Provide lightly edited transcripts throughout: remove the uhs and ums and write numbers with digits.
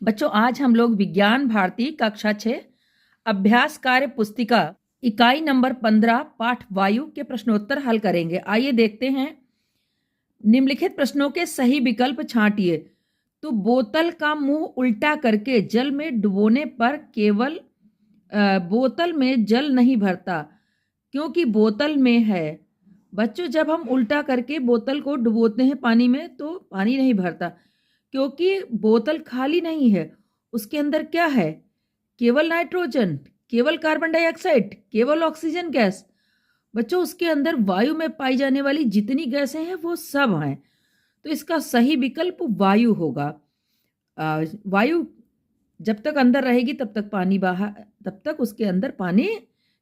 बच्चों, आज हम लोग विज्ञान भारती कक्षा 6 अभ्यास कार्य पुस्तिका इकाई नंबर 15 पाठ वायु के प्रश्नोत्तर हल करेंगे। आइए देखते हैं। निम्नलिखित प्रश्नों के सही विकल्प छांटिए। तो बोतल का मुंह उल्टा करके जल में डुबोने पर केवल बोतल में जल नहीं भरता क्योंकि बोतल में है। बच्चों, जब हम उल्टा करके बोतल को डुबोते हैं पानी में तो पानी नहीं भरता क्योंकि बोतल खाली नहीं है। उसके अंदर क्या है? केवल नाइट्रोजन, केवल कार्बन डाइऑक्साइड, केवल ऑक्सीजन गैस। बच्चों, उसके अंदर वायु में पाई जाने वाली जितनी गैसें हैं वो सब हैं। तो इसका सही विकल्प वायु होगा। वायु जब तक अंदर रहेगी तब तक पानी बाहर, तब तक उसके अंदर पानी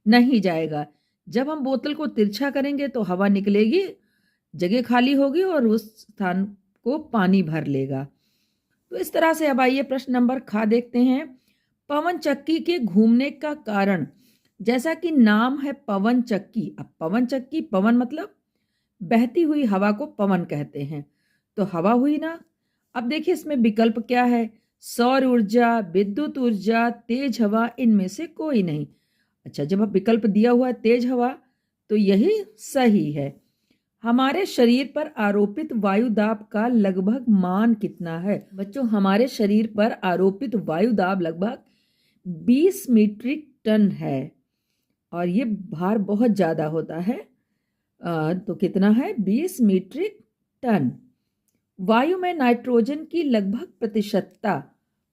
नहीं जाएगा। जब हम बोतल को तिरछा करेंगे तो हवा निकलेगी, जगह खाली होगी और उस स्थान को पानी भर लेगा। तो इस तरह से अब आइए प्रश्न नंबर ख देखते हैं। पवन चक्की के घूमने का कारण, जैसा कि नाम है पवन चक्की। अब पवन चक्की, पवन मतलब बहती हुई हवा को पवन कहते हैं, तो हवा हुई ना। अब देखिए इसमें विकल्प क्या है? सौर ऊर्जा, विद्युत ऊर्जा, तेज हवा, इनमें से कोई नहीं। अच्छा, जब अब विकल्प दिया हुआ है तेज हवा तो यही सही है। हमारे शरीर पर आरोपित वायु दाब का लगभग मान कितना है? बच्चों, हमारे शरीर पर आरोपित वायु दाब लगभग 20 मीट्रिक टन है और ये भार बहुत ज़्यादा होता है। तो कितना है? 20 मीट्रिक टन। वायु में नाइट्रोजन की लगभग प्रतिशतता।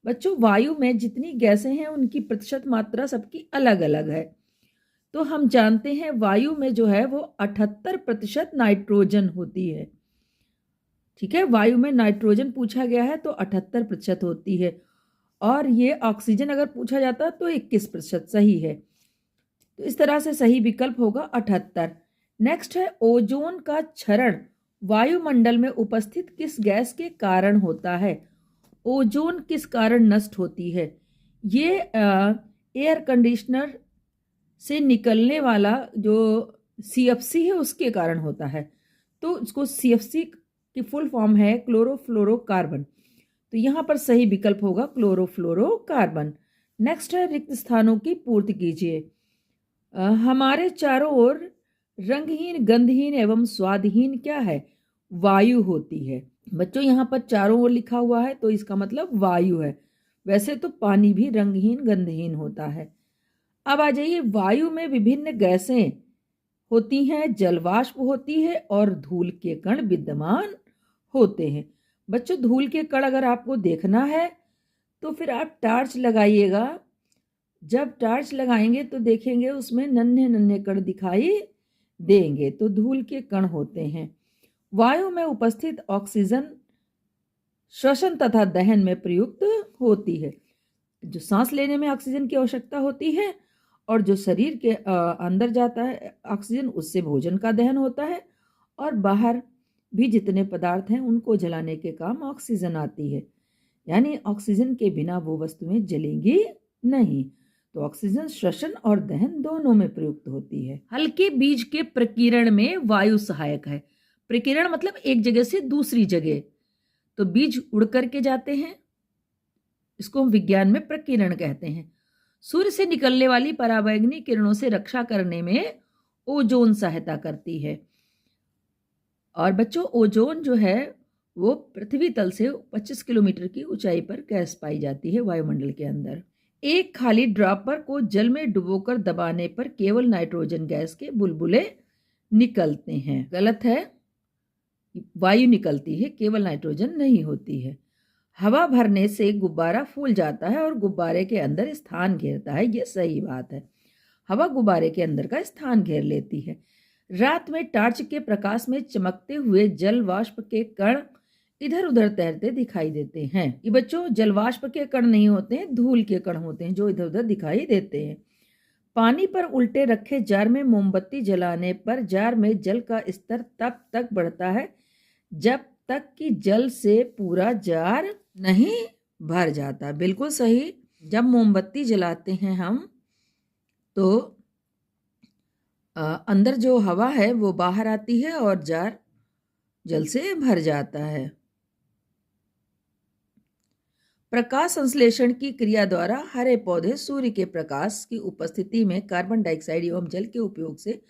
बच्चों, वायु में जितनी गैसें हैं उनकी प्रतिशत मात्रा सबकी अलग अलग है। तो हम जानते हैं वायु में जो है वो 78% नाइट्रोजन होती है। ठीक है, वायु में नाइट्रोजन पूछा गया है तो 78% होती है और ये ऑक्सीजन अगर पूछा जाता तो 21% सही है। तो इस तरह से सही विकल्प होगा 78। नेक्स्ट है, ओजोन का क्षरण वायुमंडल में उपस्थित किस गैस के कारण होता है? ओजोन किस कारण नष्ट होती है? ये एयर कंडीशनर से निकलने वाला जो CFC है उसके कारण होता है। तो इसको CFC की फुल फॉर्म है क्लोरोफ्लोरोकार्बन। तो यहाँ पर सही विकल्प होगा क्लोरोफ्लोरोकार्बन। नेक्स्ट है, रिक्त स्थानों की पूर्ति कीजिए। हमारे चारों ओर रंगहीन, गंधहीन एवं स्वादहीन क्या है? वायु होती है। बच्चों, यहाँ पर चारों ओर लिखा हुआ है तो इसका मतलब वायु है। वैसे तो पानी भी रंगहीन, गंधहीन होता है। अब आ जाइए, वायु में विभिन्न गैसें होती हैं, जलवाष्प होती है और धूल के कण विद्यमान होते हैं। बच्चों, धूल के कण अगर आपको देखना है तो फिर आप टार्च लगाइएगा। जब टार्च लगाएंगे तो देखेंगे उसमें नन्हे नन्हे कण दिखाई देंगे, तो धूल के कण होते हैं। वायु में उपस्थित ऑक्सीजन श्वसन तथा दहन में प्रयुक्त होती है। जो सांस लेने में ऑक्सीजन की आवश्यकता होती है और जो शरीर के अंदर जाता है ऑक्सीजन, उससे भोजन का दहन होता है और बाहर भी जितने पदार्थ हैं उनको जलाने के काम ऑक्सीजन आती है। यानी ऑक्सीजन के बिना वो वस्तुएं जलेंगी नहीं। तो ऑक्सीजन श्वसन और दहन दोनों में प्रयुक्त होती है। हल्के बीज के प्रकीर्ण में वायु सहायक है। प्रकीर्ण मतलब एक जगह से दूसरी जगह, तो बीज उड़ करके जाते हैं, इसको हम विज्ञान में प्रकीर्ण कहते हैं। सूर्य से निकलने वाली पराबैंगनी किरणों से रक्षा करने में ओजोन सहायता करती है। और बच्चों, ओजोन जो है वो पृथ्वी तल से 25 किलोमीटर की ऊंचाई पर गैस पाई जाती है वायुमंडल के अंदर। एक खाली ड्रॉपर को जल में डुबोकर दबाने पर केवल नाइट्रोजन गैस के बुलबुले निकलते हैं। गलत है, वायु निकलती है, केवल नाइट्रोजन नहीं होती है। हवा भरने से गुब्बारा फूल जाता है और गुब्बारे के अंदर स्थान घेरता है, ये सही बात है। हवा गुब्बारे के अंदर का स्थान घेर लेती है। रात में टार्च के प्रकाश में चमकते हुए जल वाष्प के कण इधर उधर तैरते दिखाई देते हैं। ये बच्चों, जल वाष्प के कण नहीं होते हैं, धूल के कण होते हैं जो इधर उधर दिखाई देते हैं। पानी पर उल्टे रखे जार में मोमबत्ती जलाने पर जार में जल का स्तर तब तक बढ़ता है जब तक कि जल से पूरा जार नहीं भर जाता। बिल्कुल सही। जब मोमबत्ती जलाते हैं हम तो अंदर जो हवा है वो बाहर आती है और जार जल से भर जाता है। प्रकाश संश्लेषण की क्रिया द्वारा हरे पौधे सूर्य के प्रकाश की उपस्थिति में कार्बन डाइऑक्साइड एवं जल के उपयोग से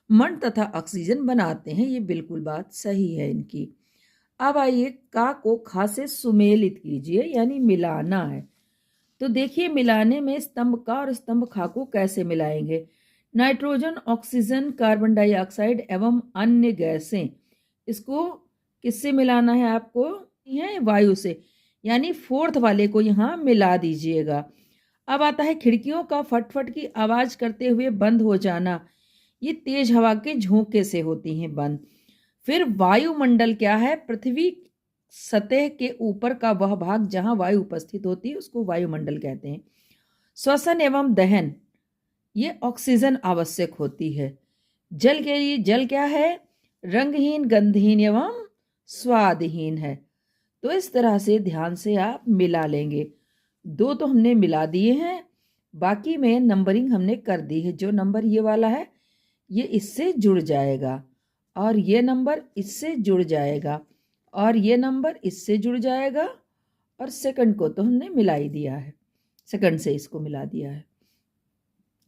मंड तथा ऑक्सीजन बनाते हैं। ये बिल्कुल बात सही है इनकी। अब आइए का को खा से सुमेलित कीजिए, यानी मिलाना है। तो देखिए मिलाने में स्तंभ का और स्तंभ खा को कैसे मिलाएंगे। नाइट्रोजन, ऑक्सीजन, कार्बन डाइऑक्साइड एवं अन्य गैसें, इसको किससे मिलाना है आपको? है वायु से, यानी फोर्थ वाले को यहाँ मिला दीजिएगा। अब आता है खिड़कियों का फटफट की आवाज करते हुए बंद हो जाना। ये तेज हवा के झोंके से होती हैं बंद। फिर वायुमंडल क्या है? पृथ्वी सतह के ऊपर का वह भाग जहां वायु उपस्थित होती है उसको वायुमंडल कहते हैं। श्वसन एवं दहन, ये ऑक्सीजन आवश्यक होती है। जल के लिए जल क्या है? रंगहीन, गंधहीन एवं स्वादहीन है। तो इस तरह से ध्यान से आप मिला लेंगे। 2 तो हमने मिला दिए हैं, बाकी में नंबरिंग हमने कर दी है। जो नंबर ये वाला है ये इससे जुड़ जाएगा, और ये नंबर इससे जुड़ जाएगा, और ये नंबर इससे जुड़ जाएगा, और सेकंड को तो हमने मिला ही दिया है, सेकंड से इसको मिला दिया है।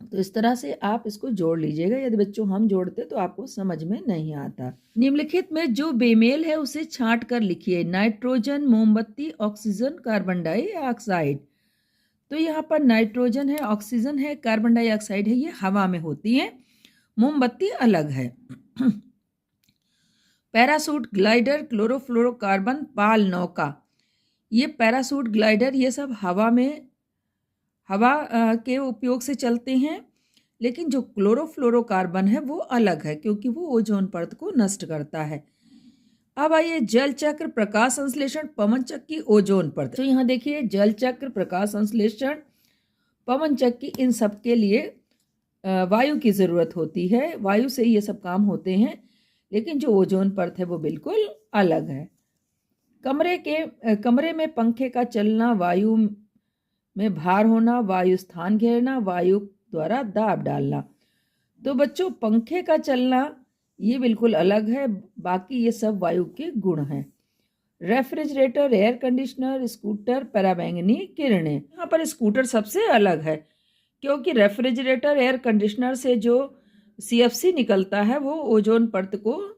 तो इस तरह से आप इसको जोड़ लीजिएगा। यदि बच्चों हम जोड़ते तो आपको समझ में नहीं आता। निम्नलिखित में जो बेमेल है उसे छांट कर लिखिए। नाइट्रोजन, मोमबत्ती, ऑक्सीजन, कार्बन डाइऑक्साइड। तो यहाँ पर नाइट्रोजन है, ऑक्सीजन है, कार्बन डाइऑक्साइड है, ये हवा में होती है। मोमबत्ती अलग है। पैरासूट, ग्लाइडर, क्लोरोफ्लोरोकार्बन, पाल नौका, ये पैरासूट, ग्लाइडर, ये सब हवा के उपयोग से चलते हैं। लेकिन जो क्लोरोफ्लोरोकार्बन है वो अलग है, क्योंकि वो ओजोन परत को नष्ट करता है। अब आइए जल चक्र, प्रकाश संश्लेषण, पवन चक्की, ओजोन परत। तो यहाँ देखिए जल चक्र, प्रकाश संश्लेषण, पवन चक्की, इन सब के लिए वायु की ज़रूरत होती है। वायु से ये सब काम होते हैं। लेकिन जो ओजोन परत है वो बिल्कुल अलग है। कमरे में पंखे का चलना, वायु में भार होना, वायु स्थान घेरना, वायु द्वारा दाब डालना। तो बच्चों पंखे का चलना ये बिल्कुल अलग है, बाकी ये सब वायु के गुण हैं। रेफ्रिजरेटर, एयर कंडीशनर, स्कूटर, पराबैंगनी किरणें। यहाँ पर स्कूटर सबसे अलग है, क्योंकि रेफ्रिजरेटर, एयर कंडीशनर से जो CFC निकलता है वो ओजोन परत को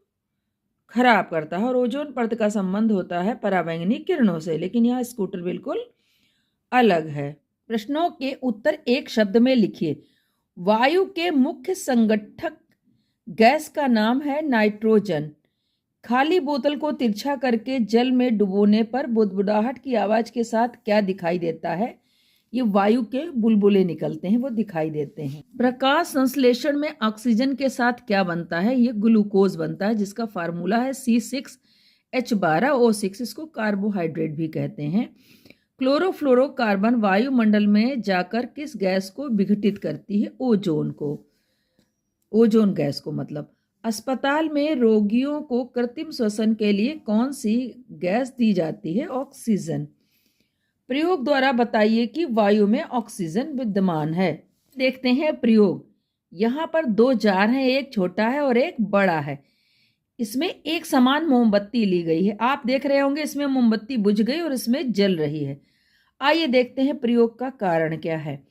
खराब करता है, और ओजोन परत का संबंध होता है पराबैंगनी किरणों से। लेकिन यहाँ स्कूटर बिल्कुल अलग है। प्रश्नों के उत्तर एक शब्द में लिखिए। वायु के मुख्य संगठक गैस का नाम है नाइट्रोजन। खाली बोतल को तिरछा करके जल में डुबोने पर बुदबुदाहट की आवाज के साथ क्या दिखाई देता है? ये वायु के बुलबुले निकलते हैं, वो दिखाई देते हैं। प्रकाश संश्लेषण में ऑक्सीजन के साथ क्या बनता है? ये ग्लूकोज बनता है, जिसका फार्मूला है C6H12O6। इसको कार्बोहाइड्रेट भी कहते हैं। क्लोरोफ्लोरोकार्बन वायुमंडल में जाकर किस गैस को विघटित करती है? ओजोन को। ओजोन गैस को। मतलब अस्पताल में रोगियों को कृत्रिम श्वसन के लिए कौन सी गैस दी जाती है? ऑक्सीजन। प्रयोग द्वारा बताइए कि वायु में ऑक्सीजन विद्यमान है। देखते हैं प्रयोग। यहाँ पर 2 जार हैं, एक छोटा है और एक बड़ा है। इसमें एक समान मोमबत्ती ली गई है। आप देख रहे होंगे इसमें मोमबत्ती बुझ गई और इसमें जल रही है। आइए देखते हैं प्रयोग का कारण क्या है।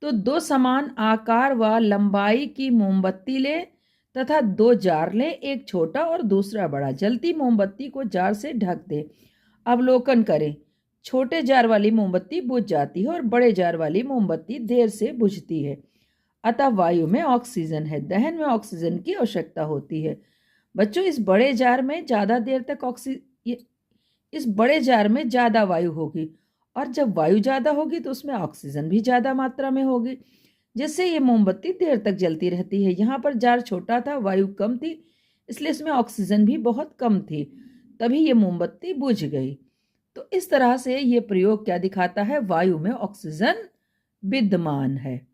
तो 2 समान आकार व लंबाई की मोमबत्ती ले तथा 2 जार ले, एक छोटा और दूसरा बड़ा। जलती मोमबत्ती को जार से ढक दे। अवलोकन करें। छोटे जार वाली मोमबत्ती बुझ जाती है और बड़े जार वाली मोमबत्ती देर से बुझती है। अतः वायु में ऑक्सीजन है। दहन में ऑक्सीजन की आवश्यकता होती है। बच्चों इस बड़े जार में ज़्यादा देर तक इस बड़े जार में ज़्यादा वायु होगी, और जब वायु ज़्यादा होगी तो उसमें ऑक्सीजन भी ज़्यादा मात्रा में होगी, जिससे ये मोमबत्ती देर तक जलती रहती है। यहाँ पर जार छोटा था, वायु कम थी, इसलिए इसमें ऑक्सीजन भी बहुत कम थी, तभी ये मोमबत्ती बुझ गई। तो इस तरह से ये प्रयोग क्या दिखाता है? वायु में ऑक्सीजन विद्यमान है।